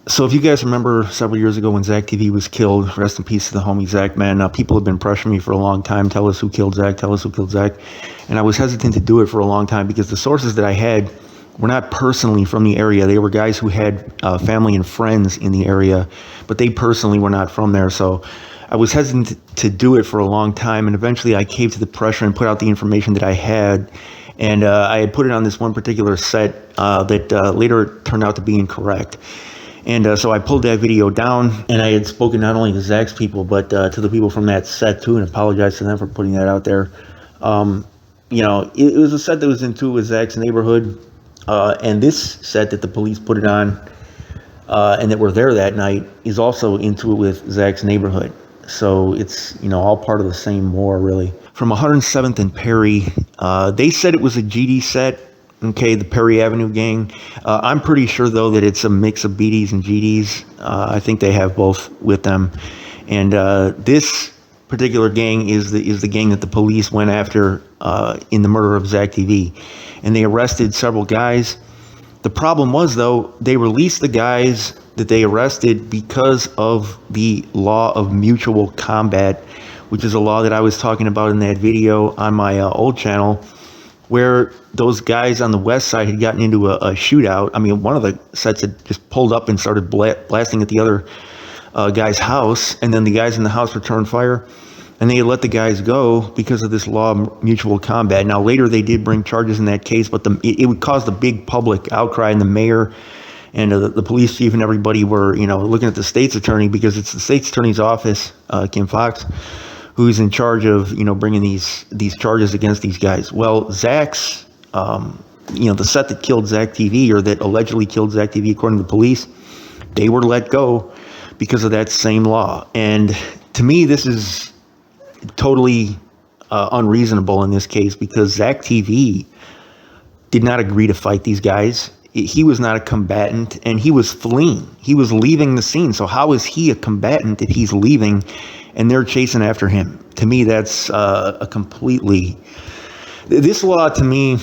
So if you guys remember several years ago when ZackTV was killed, rest in peace to the homie Zach, man, people have been pressuring me for a long time. Tell us who killed Zach. Tell us who killed Zach. And I was hesitant to do it for a long time because the sources that I had were not personally from the area. They were guys who had family and friends in the area, but they personally were not from there. So I was hesitant to do it for a long time. And eventually I caved to the pressure and put out the information that I had. And I had put it on this one particular set that later turned out to be incorrect. And so I pulled that video down, and I had spoken not only to Zach's people, but to the people from that set too, and apologized to them for putting that out there. It was a set that was into with Zach's neighborhood, and this set that the police put it on, and that were there that night, is also into it with Zach's neighborhood. So it's, all part of the same war, really. From 107th and Perry, they said it was a GD set. Okay, the Perry Avenue gang. I'm pretty sure, though, that it's a mix of BDs and GDs. I think they have both with them. And this particular gang is the gang that the police went after in the murder of ZackTV. And they arrested several guys. The problem was, though, they released the guys that they arrested because of the law of mutual combat, which is a law that I was talking about in that video on my old channel, where those guys on the west side had gotten into a shootout. I mean, one of the sets had just pulled up and started blasting at the other guy's house, and then the guys in the house returned fire, and they had let the guys go because of this law of mutual combat. Now, later they did bring charges in that case, but it would cause a big public outcry, and the mayor and the police chief and everybody were, looking at the state's attorney, because it's the state's attorney's office, Kim Fox, who's in charge of, bringing these charges against these guys. Well, Zach's, the set that killed ZackTV, or that allegedly killed ZackTV, according to the police, they were let go because of that same law. And to me, this is totally unreasonable in this case, because ZackTV did not agree to fight these guys. He was not a combatant, and he was fleeing. He was leaving the scene. So how is he a combatant if he's leaving and they're chasing after him? To me, that's a completely... This law, to me,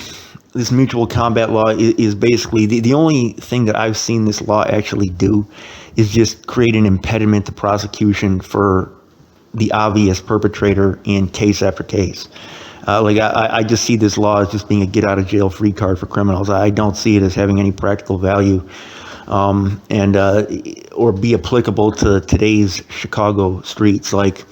this mutual combat law is basically... The only thing that I've seen this law actually do is just create an impediment to prosecution for the obvious perpetrator in case after case. I just see this law as just being a get-out-of-jail-free card for criminals. I don't see it as having any practical value or be applicable to today's Chicago streets. Like,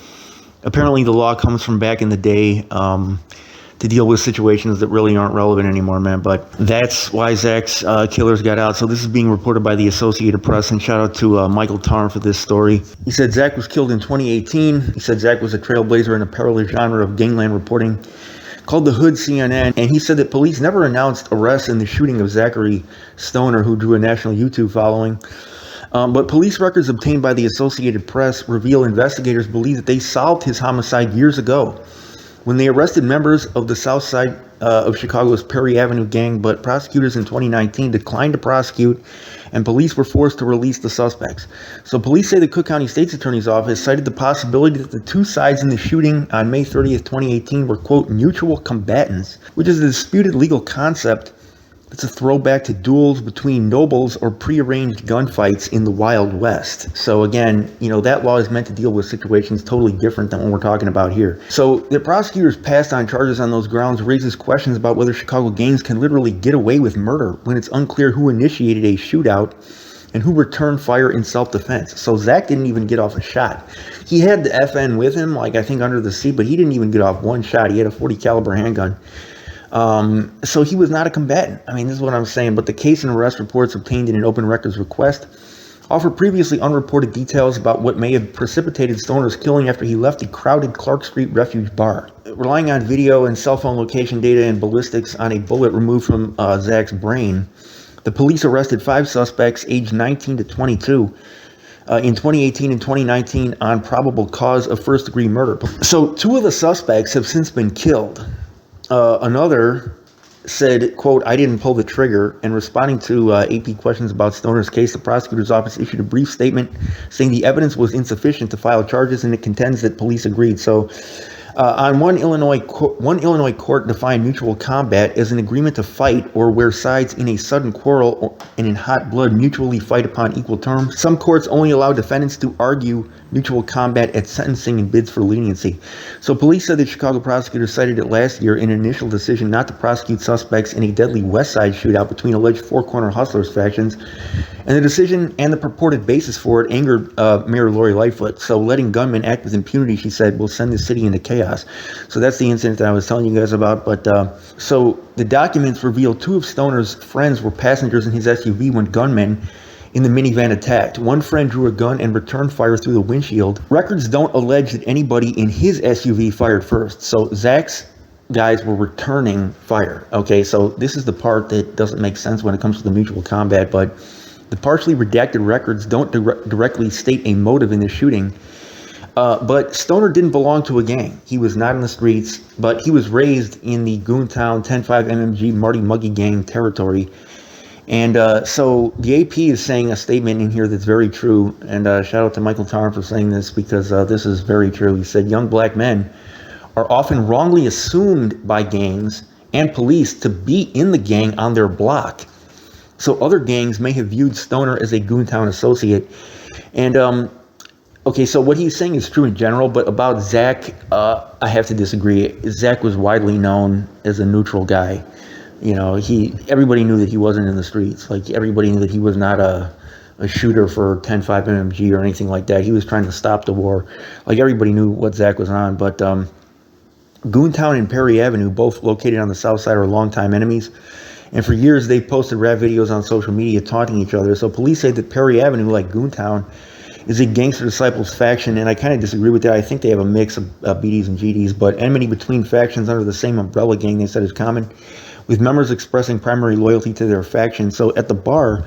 apparently the law comes from back in the day to deal with situations that really aren't relevant anymore, man. But that's why Zach's killers got out. So this is being reported by the Associated Press, and shout out to Michael Tarn for this story. He said Zach was killed in 2018. He said Zach was a trailblazer in a perilous genre of gangland reporting called The Hood CNN, and he said that police never announced arrests in the shooting of Zachary Stoner, who drew a national YouTube following. But police records obtained by the Associated Press reveal investigators believe that they solved his homicide years ago when they arrested members of the south side of Chicago's Perry Avenue gang, but prosecutors in 2019 declined to prosecute, and police were forced to release the suspects. So police say the Cook County State's Attorney's Office cited the possibility that the two sides in the shooting on May 30th, 2018 were, quote, mutual combatants, which is a disputed legal concept. It's a throwback to duels between nobles or prearranged gunfights in the Wild West. So again, that law is meant to deal with situations totally different than what we're talking about here. So the prosecutors passed on charges on those grounds raises questions about whether Chicago gangs can literally get away with murder when it's unclear who initiated a shootout and who returned fire in self-defense. So Zach didn't even get off a shot. He had the FN with him, I think under the seat, but he didn't even get off one shot. He had a .40 caliber handgun. So he was not a combatant. I mean, this is what I'm saying. But the case and arrest reports obtained in an open records request offer previously unreported details about what may have precipitated Stoner's killing after he left the crowded Clark Street Refuge Bar. Relying on video and cell phone location data and ballistics on a bullet removed from Zach's brain, the police arrested 5 suspects aged 19 to 22 in 2018 and 2019 on probable cause of first-degree murder. So 2 of the suspects have since been killed. Another said, quote, I didn't pull the trigger. And responding to AP questions about Stoner's case, the prosecutor's office issued a brief statement saying the evidence was insufficient to file charges, and it contends that police agreed. So On one Illinois court defined mutual combat as an agreement to fight or where sides in a sudden quarrel and in hot blood mutually fight upon equal terms. Some courts only allow defendants to argue mutual combat at sentencing and bids for leniency. So police said that Chicago prosecutors cited it last year in an initial decision not to prosecute suspects in a deadly West Side shootout between alleged Four Corner Hustlers factions. And the decision and the purported basis for it angered Mayor Lori Lightfoot. So letting gunmen act with impunity, she said, will send the city into chaos. So that's the incident that I was telling you guys about. But so the documents reveal two of Stoner's friends were passengers in his SUV when gunmen in the minivan attacked. One friend drew a gun and returned fire through the windshield. Records don't allege that anybody in his SUV fired first. So Zach's guys were returning fire. Okay, so this is the part that doesn't make sense when it comes to the mutual combat, but the partially redacted records don't directly state a motive in the shooting. But Stoner didn't belong to a gang. He was not in the streets, but he was raised in the Goontown 10-5 MMG Marty Muggy gang territory. And so the AP is saying a statement in here that's very true. And shout out to Michael Tarn for saying this, because this is very true. He said, young black men are often wrongly assumed by gangs and police to be in the gang on their block. So other gangs may have viewed Stoner as a Goontown associate. And, okay, so what he's saying is true in general, but about Zach, I have to disagree. Zach was widely known as a neutral guy. You know, everybody knew that he wasn't in the streets. Like, everybody knew that he was not a shooter for 10-5 MMG or anything like that. He was trying to stop the war. Like, everybody knew what Zach was on. But Goontown and Perry Avenue, both located on the south side, are longtime enemies. And for years, they posted rap videos on social media taunting each other. So police say that Perry Avenue, like Goontown, is a Gangster Disciples faction, and I kind of disagree with that. I think they have a mix of BDs and GDs, but enmity between factions under the same umbrella gang, they said, is common, with members expressing primary loyalty to their faction. So at the bar,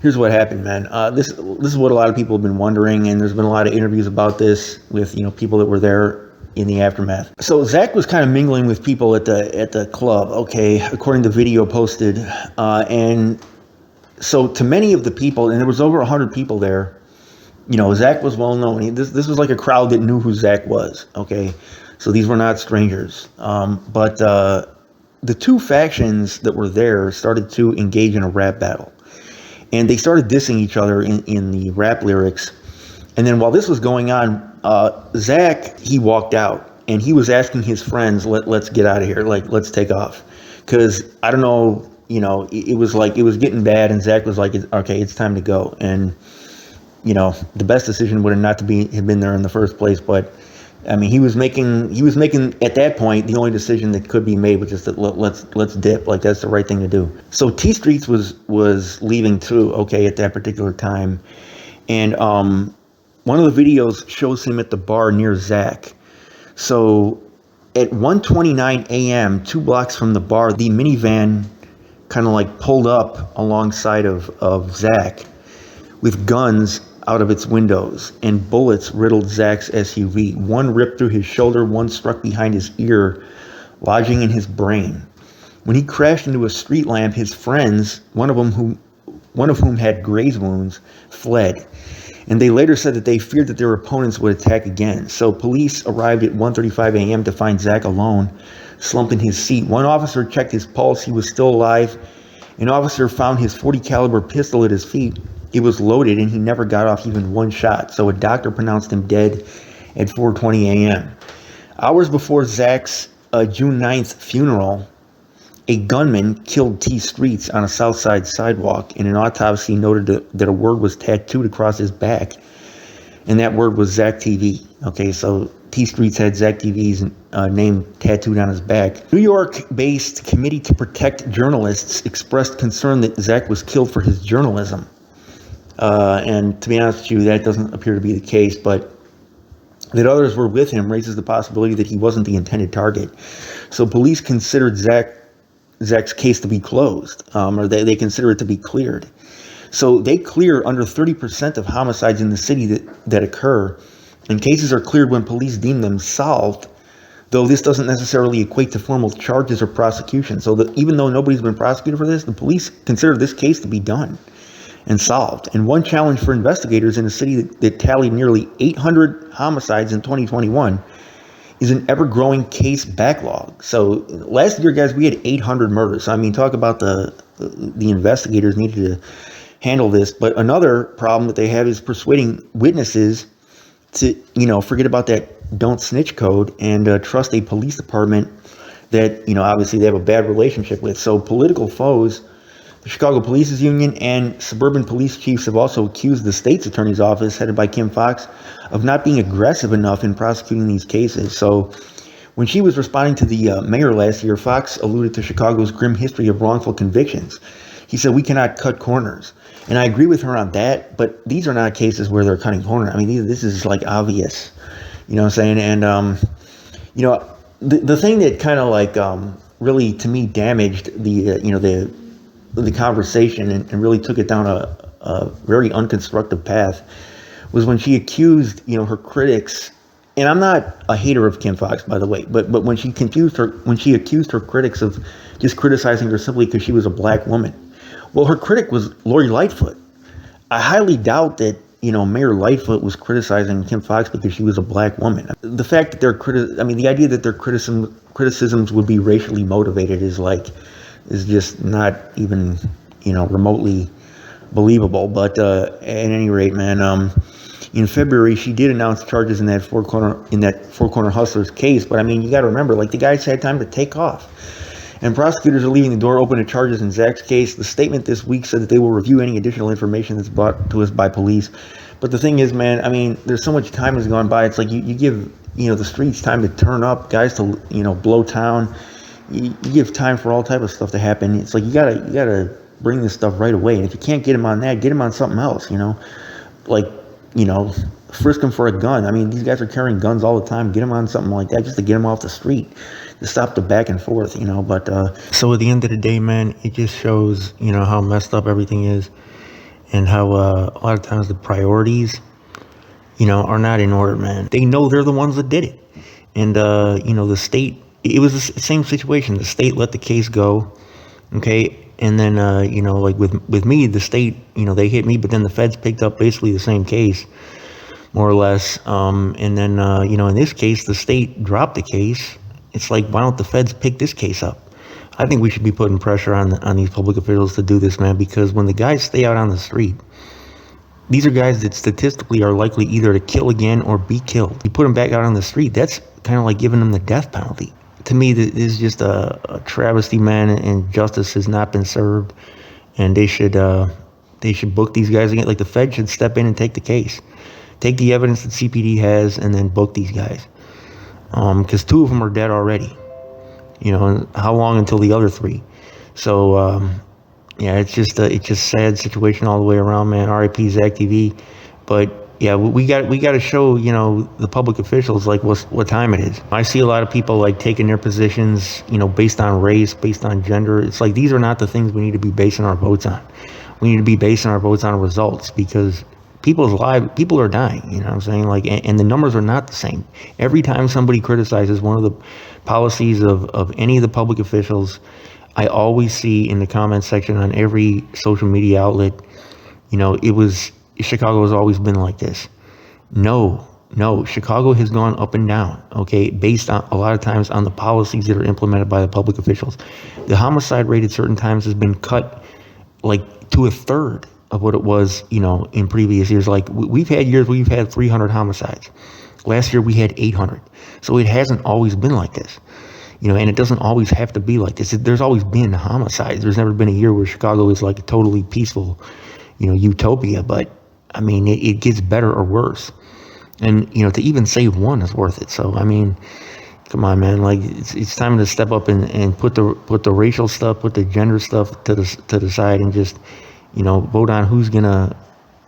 here's what happened, man. This is what a lot of people have been wondering, and there's been a lot of interviews about this with, you know, people that were there in the aftermath. So Zach was kind of mingling with people at the club, okay, according to video posted. And so to many of the people, and there was over 100 people there, you know, Zach was well known. This was like a crowd that knew who Zach was, okay? So these were not strangers. But the two factions that were there started to engage in a rap battle. And they started dissing each other in the rap lyrics. And then while this was going on, Zach, he walked out. And he was asking his friends, let's get out of here. Like, let's take off. Because, I don't know, you know, it was like, it was getting bad. And Zach was like, okay, it's time to go. And, you know, the best decision would have not to have been there in the first place. But I mean, he was making at that point, the only decision that could be made was just that let's dip. Like, that's the right thing to do. So T Streets was leaving too, okay, at that particular time. And one of the videos shows him at the bar near Zach. So at 1:29 a.m., 2 blocks from the bar, the minivan kind of like pulled up alongside of Zach with guns out of its windows, and bullets riddled Zach's SUV. One ripped through his shoulder, one struck behind his ear, lodging in his brain. When he crashed into a street lamp, his friends, one of whom had graze wounds, fled. And they later said that they feared that their opponents would attack again. So police arrived at 1:35 a.m. to find Zach alone, slumped in his seat. One officer checked his pulse. He was still alive. An officer found his .40 caliber pistol at his feet. It was loaded, and he never got off even one shot. So a doctor pronounced him dead at 4:20 a.m. Hours before Zach's June 9th funeral, a gunman killed T Streets on a south side sidewalk. And an autopsy noted that a word was tattooed across his back, and that word was ZackTV. Okay, so T Streets had ZackTV's name tattooed on his back. New York-based Committee to Protect Journalists expressed concern that Zach was killed for his journalism. And to be honest with you, that doesn't appear to be the case, but that others were with him raises the possibility that he wasn't the intended target. So police considered Zach's case to be closed, or they consider it to be cleared. So they clear under 30% of homicides in the city that occur, and cases are cleared when police deem them solved, though this doesn't necessarily equate to formal charges or prosecution. So even though nobody's been prosecuted for this, the police consider this case to be done and solved. And one challenge for investigators in a city that tallied nearly 800 homicides in 2021 is an ever-growing case backlog. So last year, guys, we had 800 murders. I mean, talk about the investigators needed to handle this. But another problem that they have is persuading witnesses to, forget about that don't snitch code and trust a police department that, obviously they have a bad relationship with. So political foes, the Chicago Police Union and suburban police chiefs have also accused the state's attorney's office, headed by Kim Foxx, of not being aggressive enough in prosecuting these cases. So when she was responding to the mayor last year, Foxx alluded to Chicago's grim history of wrongful convictions. He said, we cannot cut corners. And I agree with her on that, but these are not cases where they're cutting corners. I mean, this is like obvious, you know what I'm saying? And, the thing that kind of like really, to me, damaged the conversation and really took it down a very unconstructive path was when she accused, her critics. And I'm not a hater of Kim Foxx, by the way, but when she accused her critics of just criticizing her simply because she was a black woman. Well, her critic was Lori Lightfoot. I highly doubt that, Mayor Lightfoot was criticizing Kim Foxx because she was a black woman. The fact that the idea that their criticisms would be racially motivated is just not even, remotely believable. But at any rate, man, in February, she did announce charges in that Four Corner Hustlers case. But I mean, you got to remember, the guys had time to take off. And prosecutors are leaving the door open to charges in Zach's case. The statement this week said that they will review any additional information that's brought to us by police. But the thing is, man, I mean, there's so much time has gone by. It's like you give, the streets time to turn up, guys to, blow town. You give time for all type of stuff to happen. It's like you gotta bring this stuff right away. And if you can't get him on that, get him on something else, frisk him for a gun. I mean, these guys are carrying guns all the time. Get him on something like that just to get him off the street, to stop the back and forth, But so at the end of the day, man, it just shows, how messed up everything is, and how a lot of times the priorities, are not in order, man. They know they're the ones that did it, and the state. It was the same situation. The state let the case go, okay, and then with me, the state, they hit me, but then the feds picked up basically the same case, more or less, and then in this case, the state dropped the case. It's like, why don't the feds pick this case up? I think we should be putting pressure on these public officials to do this, man, because when the guys stay out on the street, these are guys that statistically are likely either to kill again or be killed. You put them back out on the street, that's kind of like giving them the death penalty. To me, this is just a travesty, man, and justice has not been served. And they should book these guys again. Like, the Fed should step in and take the case, take the evidence that CPD has, and then book these guys. Because 2 of them are dead already. And how long until the other 3? So it's just a sad situation all the way around, man. RIP ZackTV. But yeah, we got to show, the public officials what time it is. I see a lot of people taking their positions, based on race, based on gender. It's like, these are not the things we need to be basing our votes on. We need to be basing our votes on results, because people are dying, you know what I'm saying? And the numbers are not the same. Every time somebody criticizes one of the policies of any of the public officials, I always see in the comment section on every social media outlet, Chicago has always been like this. No, Chicago has gone up and down, okay, based on a lot of times on the policies that are implemented by the public officials. The homicide rate at certain times has been cut to a third of what it was, in previous years. We've had years where we've had 300 homicides. Last year we had 800. So it hasn't always been like this, and it doesn't always have to be like this. There's always been homicides. There's never been a year where Chicago is a totally peaceful, utopia. But I mean, it gets better or worse. And, to even save one is worth it. So, I mean, come on, man. It's time to step up and put the racial stuff, put the gender stuff to the side, and just, vote on who's going to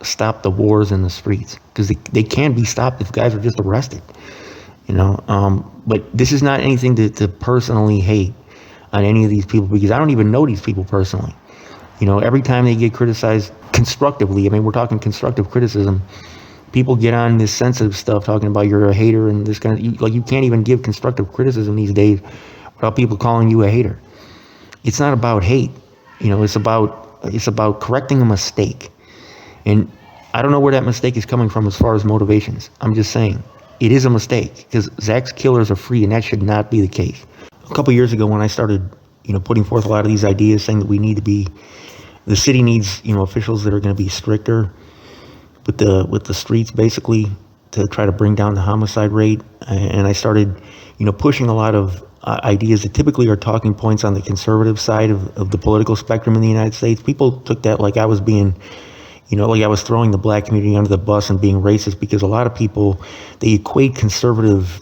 stop the wars in the streets. Because they can be stopped if guys are just arrested, But this is not anything to personally hate on any of these people, because I don't even know these people personally. Every time they get criticized constructively, I mean, we're talking constructive criticism, people get on this sensitive stuff talking about you're a hater and this kind of, you can't even give constructive criticism these days without people calling you a hater. It's not about hate, it's about correcting a mistake. And I don't know where that mistake is coming from as far as motivations. I'm just saying, it is a mistake because Zach's killers are free, and that should not be the case. A couple years ago, when I started, putting forth a lot of these ideas, saying that the city needs, officials that are going to be stricter with the streets, basically, to try to bring down the homicide rate. And I started, pushing a lot of ideas that typically are talking points on the conservative side of the political spectrum in the United States. People took that like I was being, like I was throwing the black community under the bus and being racist, because a lot of people, they equate conservative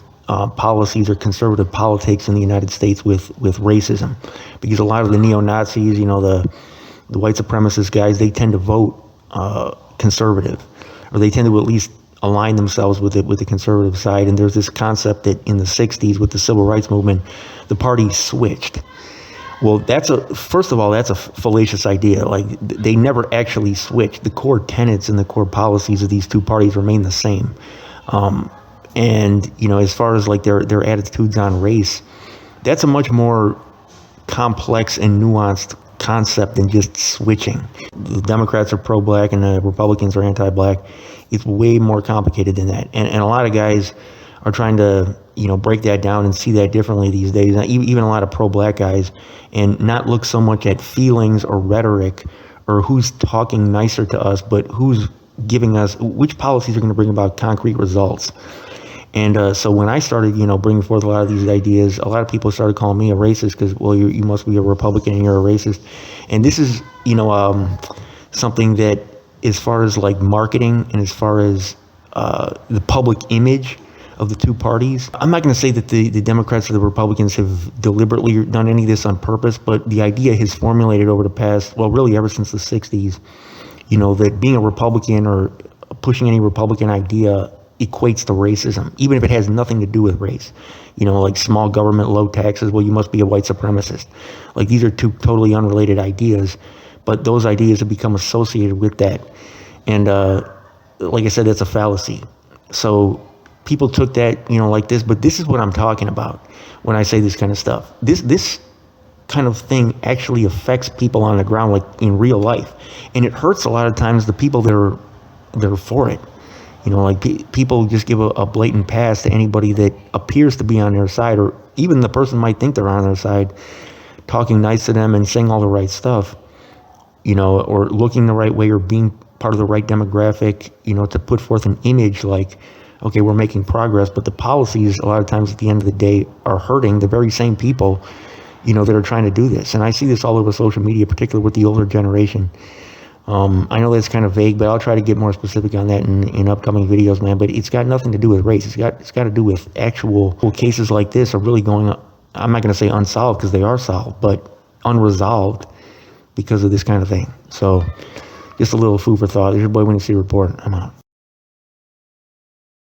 policies or conservative politics in the United States with racism, because a lot of the neo-Nazis, the white supremacist guys, they tend to vote conservative, or they tend to at least align themselves with the conservative side. And there's this concept that in the 60s with the civil rights movement, the party switched. Well, first of all, that's a fallacious idea. Like, they never actually switched. The core tenets and the core policies of these two parties remain the same. And, as far as like their attitudes on race, that's a much more complex and nuanced concept than just switching. The Democrats are pro-black and the Republicans are anti-black. It's way more complicated than that. And a lot of guys are trying to, break that down and see that differently these days. Even a lot of pro-black guys, and not look so much at feelings or rhetoric or who's talking nicer to us, but who's giving us, which policies are going to bring about concrete results. And so when I started, bringing forth a lot of these ideas, a lot of people started calling me a racist because, well, you must be a Republican and you're a racist. And this is, something that, as far as like marketing and as far as the public image of the two parties, I'm not going to say that the Democrats or the Republicans have deliberately done any of this on purpose, but the idea has formulated over the past, well, really ever since the 60s, that being a Republican or pushing any Republican idea equates to racism, even if it has nothing to do with race. Like small government, low taxes, well, you must be a white supremacist. Like, these are two totally unrelated ideas, but those ideas have become associated with that. And like I said, that's a fallacy. So people took that, like this, but this is what I'm talking about when I say this kind of stuff. This kind of thing actually affects people on the ground, like in real life. And it hurts a lot of times the people that are for it. Like people just give a blatant pass to anybody that appears to be on their side, or even the person might think they're on their side, talking nice to them and saying all the right stuff, or looking the right way or being part of the right demographic, to put forth an image like, okay, we're making progress, but the policies a lot of times at the end of the day are hurting the very same people, that are trying to do this. And I see this all over social media, particularly with the older generation. I know that's kind of vague, but I'll try to get more specific on that in upcoming videos, man. But it's got nothing to do with race. It's got to do with actual cases like this are really going on. I'm not going to say unsolved, because they are solved, but unresolved because of this kind of thing. So just a little food for thought. There's your boy Winnie C. Report. I'm out.